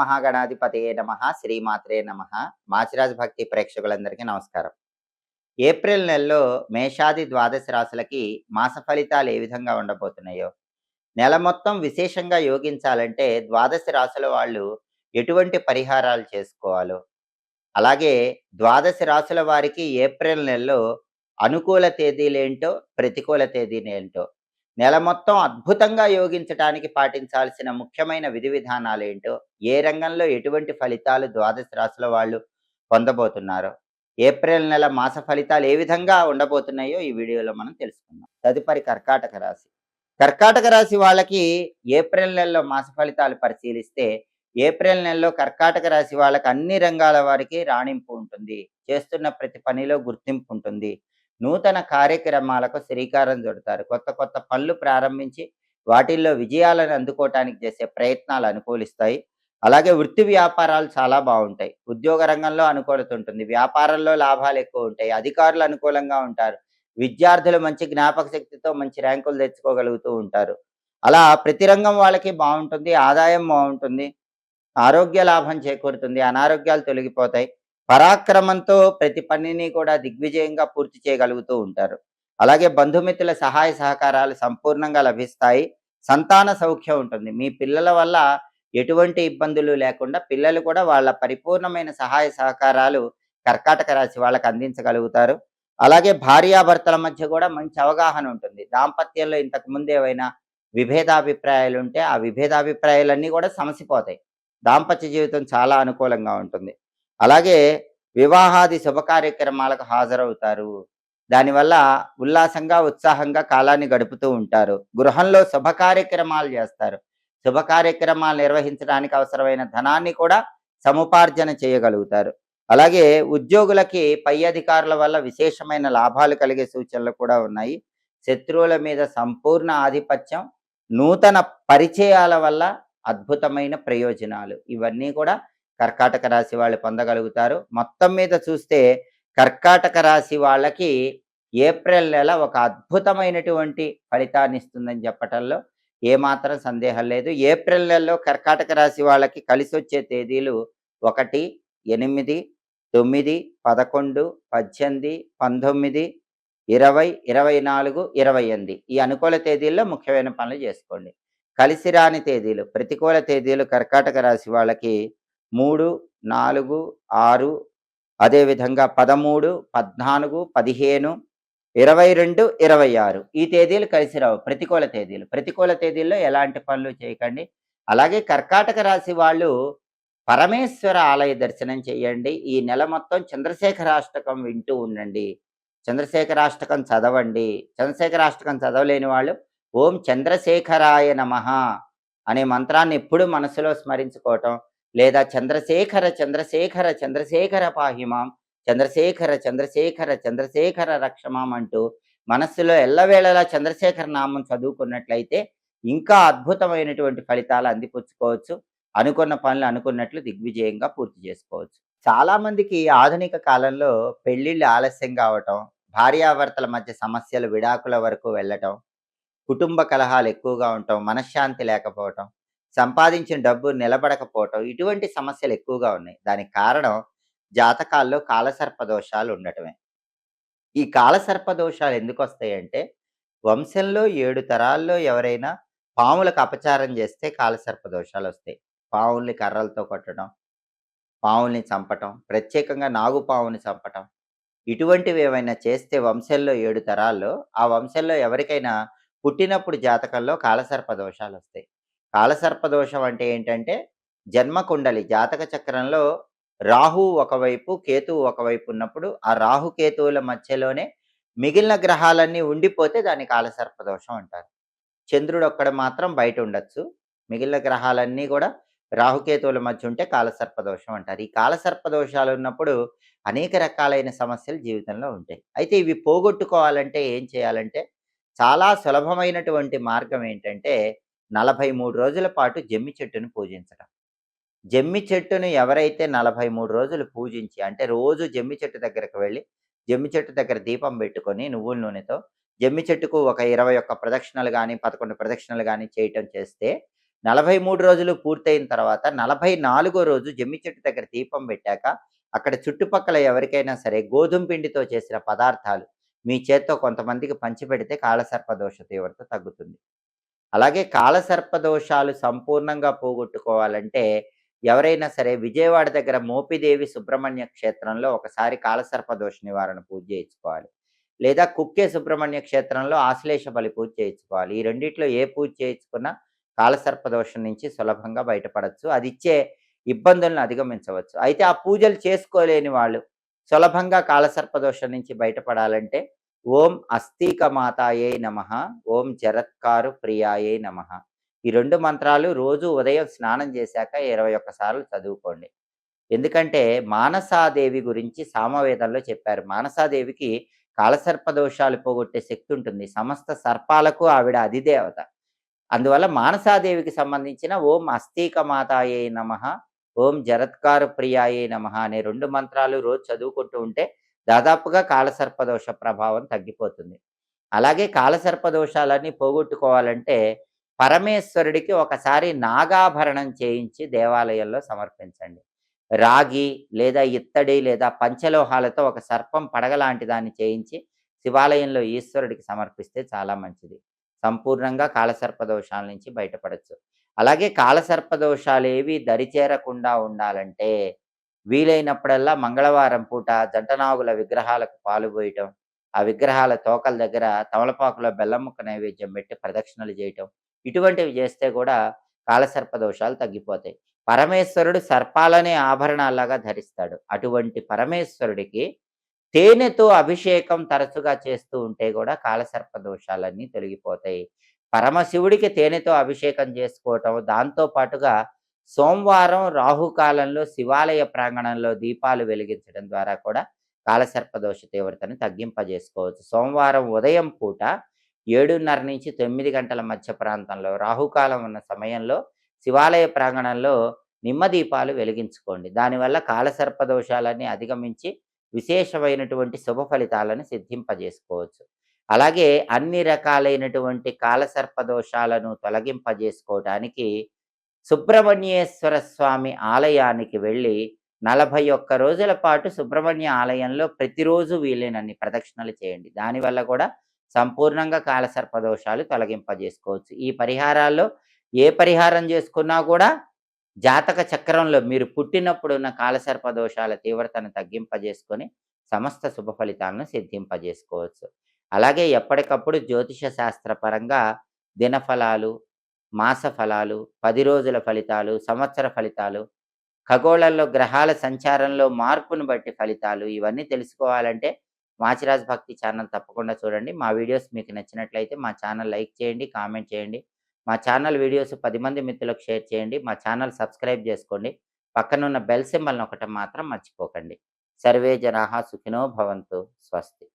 మహాగణాధిపతయే నమః. శ్రీమాత్రే నమః. మాచిరాజు భక్తి ప్రేక్షకులందరికీ నమస్కారం. ఏప్రిల్ నెలలో మేషాది ద్వాదశ రాశులకి మాస ఫలితాలు ఏ విధంగా ఉండబోతున్నాయో, నెల మొత్తం విశేషంగా యోగించాలంటే ద్వాదశ రాశుల వాళ్ళు ఎటువంటి పరిహారాలు చేసుకోవాలో, అలాగే ద్వాదశ రాశుల వారికి ఏప్రిల్ నెలలో అనుకూల తేదీలేంటో, ప్రతికూల తేదీలేంటో, నెల మొత్తం అద్భుతంగా యోగించటానికి పాటించాల్సిన ముఖ్యమైన విధి విధానాలేంటో, ఏ రంగంలో ఎటువంటి ఫలితాలు ద్వాదశ రాశుల వాళ్ళు పొందబోతున్నారో, ఏప్రిల్ నెల మాస ఫలితాలు ఏ విధంగా ఉండబోతున్నాయో ఈ వీడియోలో మనం తెలుసుకుందాం. తదుపరి కర్కాటక రాశి. కర్కాటక రాశి వాళ్ళకి ఏప్రిల్ నెలలో మాస ఫలితాలు పరిశీలిస్తే, ఏప్రిల్ నెలలో కర్కాటక రాశి వాళ్ళకి అన్ని రంగాల వారికి రాణింపు ఉంటుంది. చేస్తున్న ప్రతి పనిలో గుర్తింపు ఉంటుంది. నూతన కార్యక్రమాలకు శ్రీకారం చుడతారు. కొత్త కొత్త పనులు ప్రారంభించి వాటిల్లో విజయాలను అందుకోవటానికి చేసే ప్రయత్నాలు అనుకూలిస్తాయి. అలాగే వృత్తి వ్యాపారాలు చాలా బాగుంటాయి. ఉద్యోగ రంగంలో అనుకూలత ఉంటుంది. వ్యాపారంలో లాభాలు ఎక్కువ ఉంటాయి. అధికారులు అనుకూలంగా ఉంటారు. విద్యార్థులు మంచి జ్ఞాపక శక్తితో మంచి ర్యాంకులు తెచ్చుకోగలుగుతూ ఉంటారు. అలా ప్రతి రంగం వాళ్ళకి బాగుంటుంది. ఆదాయం బాగుంటుంది. ఆరోగ్య లాభం చేకూరుతుంది. అనారోగ్యాలు తొలగిపోతాయి. పరాక్రమంతో ప్రతి పనిని కూడా దిగ్విజయంగా పూర్తి చేయగలుగుతూ ఉంటారు. అలాగే బంధుమిత్రుల సహాయ సహకారాలు సంపూర్ణంగా లభిస్తాయి. సంతాన సౌఖ్యం ఉంటుంది. మీ పిల్లల వల్ల ఎటువంటి ఇబ్బందులు లేకుండా పిల్లలు కూడా వాళ్ళ పరిపూర్ణమైన సహాయ సహకారాలు కర్కాటక రాశి వాళ్ళకి అందించగలుగుతారు. అలాగే భార్యాభర్తల మధ్య కూడా మంచి అవగాహన ఉంటుంది. దాంపత్యంలో ఇంతకు ముందు ఏవైనా విభేదాభిప్రాయాలు ఉంటే ఆ విభేదాభిప్రాయాలన్నీ కూడా సమసిపోతాయి. దాంపత్య జీవితం చాలా అనుకూలంగా ఉంటుంది. అలాగే వివాహాది శుభ కార్యక్రమాలకు హాజరవుతారు. దానివల్ల ఉల్లాసంగా, ఉత్సాహంగా కాలాన్ని గడుపుతూ ఉంటారు. గృహంలో శుభ కార్యక్రమాలు చేస్తారు. శుభ కార్యక్రమాలు నిర్వహించడానికి అవసరమైన ధనాన్ని కూడా సముపార్జన చేయగలుగుతారు. అలాగే ఉద్యోగులకి పై అధికారుల వల్ల విశేషమైన లాభాలు కలిగే సూచనలు కూడా ఉన్నాయి. శత్రువుల మీద సంపూర్ణ ఆధిపత్యం, నూతన పరిచయాల వల్ల అద్భుతమైన ప్రయోజనాలు, ఇవన్నీ కూడా కర్కాటక రాశి వాళ్ళు పొందగలుగుతారు. మొత్తం మీద చూస్తే కర్కాటక రాశి వాళ్ళకి ఏప్రిల్ నెల ఒక అద్భుతమైనటువంటి ఫలితాన్ని ఇస్తుందని చెప్పటంలో ఏమాత్రం సందేహం లేదు. ఏప్రిల్ నెలలో కర్కాటక రాశి వాళ్ళకి కలిసి వచ్చే తేదీలు 1, 8, 9, 11, 18, 19, 20, 24, 28 ఈ అనుకూల తేదీల్లో ముఖ్యమైన పనులు చేసుకోండి. కలిసి రాని తేదీలు, ప్రతికూల తేదీలు కర్కాటక రాశి వాళ్ళకి 3, 4, 6, అదేవిధంగా 13, 14, 15, 22, 26 ఈ తేదీలు కలిసి రావు. ప్రతికూల తేదీలు. ప్రతికూల తేదీల్లో ఎలాంటి పనులు చేయకండి. అలాగే కర్కాటక రాశి వాళ్ళు పరమేశ్వర ఆలయ దర్శనం చేయండి. ఈ నెల మొత్తం చంద్రశేఖరాష్టకం వింటూ ఉండండి. చంద్రశేఖరాష్టకం చదవండి. చంద్రశేఖరాష్టకం చదవలేని వాళ్ళు ఓం చంద్రశేఖరాయ నమః అనే మంత్రాన్ని ఎప్పుడు మనసులో స్మరించుకోవటం, లేదా చంద్రశేఖర చంద్రశేఖర చంద్రశేఖర పాహిమాం, చంద్రశేఖర చంద్రశేఖర చంద్రశేఖర రక్షమాం అంటూ మనస్సులో ఎల్లవేళలా చంద్రశేఖర నామం చదువుకున్నట్లయితే ఇంకా అద్భుతమైనటువంటి ఫలితాలు అందిపుచ్చుకోవచ్చు. అనుకున్న పనులు అనుకున్నట్లు దిగ్విజయంగా పూర్తి చేసుకోవచ్చు. చాలా మందికి ఆధునిక కాలంలో పెళ్లిళ్ళు ఆలస్యం కావటం, భార్యాభర్తల మధ్య సమస్యలు విడాకుల వరకు వెళ్ళటం, కుటుంబ కలహాలు ఎక్కువగా ఉండటం, మనశ్శాంతి లేకపోవటం, సంపాదించిన డబ్బు నిలబడకపోవటం, ఇటువంటి సమస్యలు ఎక్కువగా ఉన్నాయి. దానికి కారణం జాతకాల్లో కాలసర్ప దోషాలు ఉండటమే. ఈ కాలసర్ప దోషాలు ఎందుకు వస్తాయంటే, వంశంలో 7 తరాల్లో ఎవరైనా పాములకు అపచారం చేస్తే కాలసర్ప దోషాలు వస్తాయి. పావుల్ని కర్రలతో కొట్టడం, పావుల్ని చంపటం, ప్రత్యేకంగా నాగుపావుని చంపటం, ఇటువంటివి ఏమైనా చేస్తే వంశంలో 7 తరాల్లో ఆ వంశంలో ఎవరికైనా పుట్టినప్పుడు జాతకంలో కాలసర్ప దోషాలు వస్తాయి. కాలసర్ప దోషం అంటే ఏంటంటే, జన్మకుండలి జాతక చక్రంలో రాహువు ఒకవైపు, కేతువు ఒకవైపు ఉన్నప్పుడు ఆ రాహుకేతువుల మధ్యలోనే మిగిలిన గ్రహాలన్నీ ఉండిపోతే దాన్ని కాలసర్ప దోషం అంటారు. చంద్రుడు ఒక్కడు మాత్రం బయట ఉండొచ్చు. మిగిలిన గ్రహాలన్నీ కూడా రాహుకేతువుల మధ్య ఉంటే కాలసర్ప దోషం అంటారు. ఈ కాలసర్ప దోషాలు ఉన్నప్పుడు అనేక రకాలైన సమస్యలు జీవితంలో ఉంటాయి. అయితే ఇవి పోగొట్టుకోవాలంటే ఏం చేయాలంటే, చాలా సులభమైనటువంటి మార్గం ఏంటంటే 43 రోజుల పాటు జమ్మి చెట్టును పూజించడం. జమ్మి చెట్టును ఎవరైతే 43 రోజులు పూజించి, అంటే రోజు జమ్మి చెట్టు దగ్గరకు వెళ్ళి జమ్మి చెట్టు దగ్గర దీపం పెట్టుకొని నువ్వుల నూనెతో జమ్మి చెట్టుకు ఒక 21 ప్రదక్షిణలు గాని, 11 ప్రదక్షిణలు గాని చేయటం చేస్తే 43 రోజులు పూర్తయిన తర్వాత 44 రోజు జమ్మి చెట్టు దగ్గర దీపం పెట్టాక, అక్కడ చుట్టుపక్కల ఎవరికైనా సరే గోధుమ పిండితో చేసిన పదార్థాలు మీ చేత్తో కొంతమందికి పంచిపెడితే కాలసర్ప దోష తీవ్రత తగ్గుతుంది. అలాగే కాలసర్ప దోషాలు సంపూర్ణంగా పోగొట్టుకోవాలంటే ఎవరైనా సరే విజయవాడ దగ్గర మోపిదేవి సుబ్రహ్మణ్య క్షేత్రంలో ఒకసారి కాలసర్ప దోష నివారణ పూజ చేయించుకోవాలి. లేదా కుక్కే సుబ్రహ్మణ్య క్షేత్రంలో ఆశ్లేష బలి పూజ చేయించుకోవాలి. ఈ రెండిట్లో ఏ పూజ చేయించుకున్నా కాలసర్ప దోషం నుంచి సులభంగా బయటపడొచ్చు. అదిచ్చే ఇబ్బందులను అధిగమించవచ్చు. అయితే ఆ పూజలు చేసుకోలేని వాళ్ళు సులభంగా కాలసర్ప దోషం నుంచి బయటపడాలంటే ఓం అస్థికమాతాయై నమః, ఓం జరత్కారు ప్రియాయై నమః. ఈ 2 మంత్రాలు రోజు ఉదయం స్నానం చేశాక 21 సార్లు చదువుకోండి. ఎందుకంటే మానసాదేవి గురించి సామవేదంలో చెప్పారు. మానసాదేవికి కాలసర్ప దోషాలు పోగొట్టే శక్తి ఉంటుంది. సమస్త సర్పాలకు ఆవిడ అధిదేవత. అందువల్ల మానసాదేవికి సంబంధించిన ఓం అస్థికమాతాయై నమః, ఓం జరత్కారు ప్రియాయై నమః అనే 2 మంత్రాలు రోజు చదువుకుంటూ ఉంటే దాదాపుగా కాలసర్ప దోష ప్రభావం తగ్గిపోతుంది. అలాగే కాలసర్ప దోషాలన్నీ పోగొట్టుకోవాలంటే పరమేశ్వరుడికి ఒకసారి నాగాభరణం చేయించి దేవాలయంలో సమర్పించండి. రాగి లేదా ఇత్తడి లేదా పంచలోహాలతో ఒక సర్పం పడగ లాంటి దాన్ని చేయించి శివాలయంలో ఈశ్వరుడికి సమర్పిస్తే చాలా మంచిది. సంపూర్ణంగా కాలసర్ప దోషాల నుంచి బయటపడొచ్చు. అలాగే కాలసర్ప దోషాలేవి దరిచేరకుండా ఉండాలంటే వీలైనప్పుడల్లా మంగళవారం పూట జంటనాగుల విగ్రహాలకు పాలు పోయటం, ఆ విగ్రహాల తోకల దగ్గర తమలపాకులో బెల్లం ముక్క నైవేద్యం పెట్టి ప్రదక్షిణలు చేయటం, ఇటువంటివి చేస్తే కూడా కాలసర్ప దోషాలు తగ్గిపోతాయి. పరమేశ్వరుడు సర్పాలనే ఆభరణాల్లాగా ధరిస్తాడు. అటువంటి పరమేశ్వరుడికి తేనెతో అభిషేకం తరచుగా చేస్తూ ఉంటే కూడా కాలసర్ప దోషాలన్నీ తొలగిపోతాయి. పరమశివుడికి తేనెతో అభిషేకం చేసుకోవటం, దాంతో పాటుగా సోమవారం రాహుకాలంలో శివాలయ ప్రాంగణంలో దీపాలు వెలిగించడం ద్వారా కూడా కాలసర్ప దోష తీవ్రతను తగ్గింపజేసుకోవచ్చు. సోమవారం ఉదయం పూట 7:30-9 గంటల మధ్య ప్రాంతంలో రాహుకాలం ఉన్న సమయంలో శివాలయ ప్రాంగణంలో నిమ్మ దీపాలు వెలిగించుకోండి. దానివల్ల కాలసర్ప దోషాలన్నీ అధిగమించి విశేషమైనటువంటి శుభ ఫలితాలను సిద్ధింపజేసుకోవచ్చు. అలాగే అన్ని రకాలైనటువంటి కాలసర్ప దోషాలను తొలగింపజేసుకోవటానికి సుబ్రహ్మణ్యేశ్వర స్వామి ఆలయానికి వెళ్ళి 41 రోజుల పాటు సుబ్రహ్మణ్య ఆలయంలో ప్రతిరోజు వీలైనన్ని ప్రదక్షిణలు చేయండి. దానివల్ల కూడా సంపూర్ణంగా కాలసర్ప దోషాలు తొలగింపజేసుకోవచ్చు. ఈ పరిహారాల్లో ఏ పరిహారం చేసుకున్నా కూడా జాతక చక్రంలో మీరు పుట్టినప్పుడు ఉన్న కాలసర్ప దోషాల తీవ్రతను తగ్గింపజేసుకొని సమస్త శుభ ఫలితాలను సిద్ధింపజేసుకోవచ్చు. అలాగే ఎప్పటికప్పుడు జ్యోతిష శాస్త్రపరంగా దినఫలాలు, మాస ఫలాలు, 10 రోజుల ఫలితాలు, సంవత్సర ఫలితాలు, ఖగోళంలో గ్రహాల సంచారంలో మార్పును బట్టి ఫలితాలు ఇవన్నీ తెలుసుకోవాలంటే మాచిరాజ్ భక్తి ఛానల్ తప్పకుండా చూడండి. మా వీడియోస్ మీకు నచ్చినట్లయితే మా ఛానల్ లైక్ చేయండి, కామెంట్ చేయండి. మా ఛానల్ వీడియోస్ 10 మంది మిత్రులకు షేర్ చేయండి. మా ఛానల్ సబ్స్క్రైబ్ చేసుకోండి. పక్కనున్న బెల్ సింబల్ నొక్కటం మాత్రం మర్చిపోకండి. సర్వే జనాః సుఖినో భవంతు. స్వస్తి.